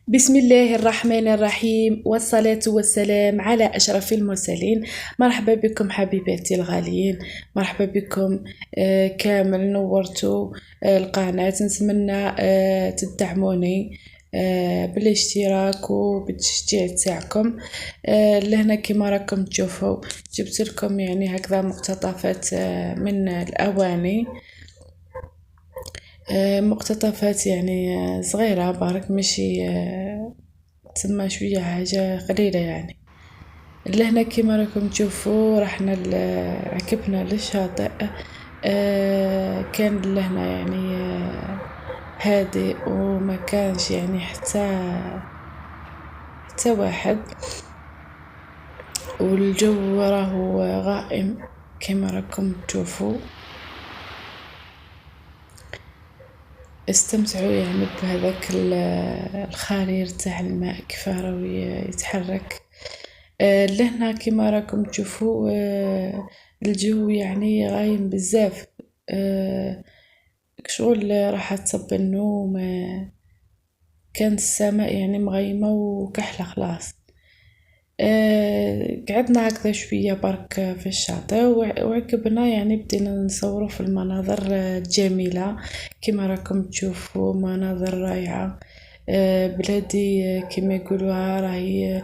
بسم الله الرحمن الرحيم، والصلاة والسلام على أشرف المرسلين. مرحبا بكم حبيباتي الغاليين، مرحبا بكم. كامل نورتوا القناة. نتمنى تدعموني بالاشتراك وبالتشجيع تاعكم. لهنا كما راكم تشوفوا جبت لكم يعني هكذا مقتطفات من الأواني، مقتطفات يعني صغيرة برك، ماشي تسمى شوية حاجة قليلة يعني. لهنا كما راكم تشوفوا رحنا ركبنا للشاطئ. كان لهنا يعني هادئ وما كانش يعني حتى واحد، والجو راهو غائم كما راكم تشوفوا. استمتعوا يعني بهذاك الخرير تاع الماء كيفاه راهو يتحرك. لهنا كما راكم تشوفوا الجو يعني غايم بزاف. شغل راح تصب النوم، كانت السماء يعني مغيمة وكحلة خلاص. قعدنا هكذا شوية برك في الشاطئ وعقبنا يعني بدينا نصوروا في المناظر الجميلة كما راكم تشوفوا، مناظر رائعة. بلادي كما يقولوها راهي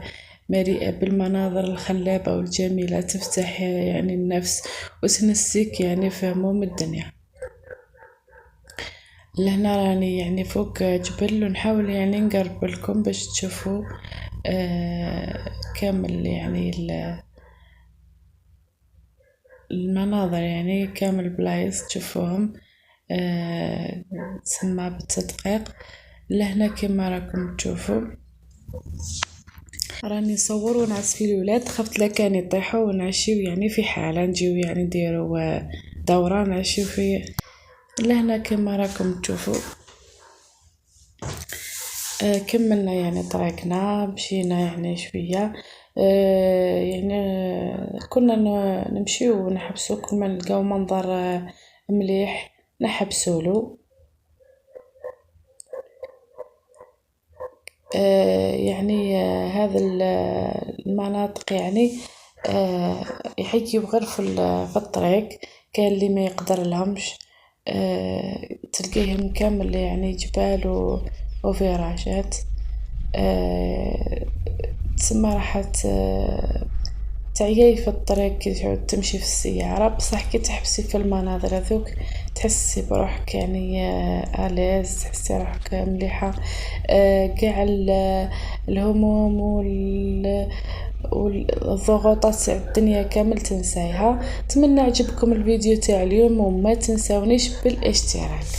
مليئة بالمناظر الخلابة والجميلة، تفتح يعني النفس وتنسيك يعني في هموم الدنيا. لهنا راني يعني فوق جبل ونحاول يعني نقرب لكم باش تشوفوا كامل يعني المناظر، يعني كامل بلايص تشوفوهم تسمى بالتدقيق. لهنا كما راكم تشوفوا راني نصور ونعس في الولاد، خفت لا كان يطيحوا ونعشيو يعني في حالة نجيو يعني نديرو دورة نعشيو في. لهنا كما راكم تشوفوا كملنا يعني طريقنا، مشينا يعني شوية. يعني كنا نمشيو ونحبسو كل ما نلقاو منظر مليح نحبسولو. يعني هذا المناطق يعني يحيكيو غير في الطريق، كان اللي ما يقدر لهمش تلقيهم كامل يعني جبال وفراشات. تسمى راح تعيي في الطريق كي تعود تمشي في السيارة، بصح كي تحبسي في المناظر هذوك تحسي بروحك يعني آلاز، تحسي روحك مليحة. كاع الهموم والضغوطات تاع الدنيا كامل تنسايها. اتمنى عجبكم الفيديو تاع اليوم وما تنساونيش بالاشتراك.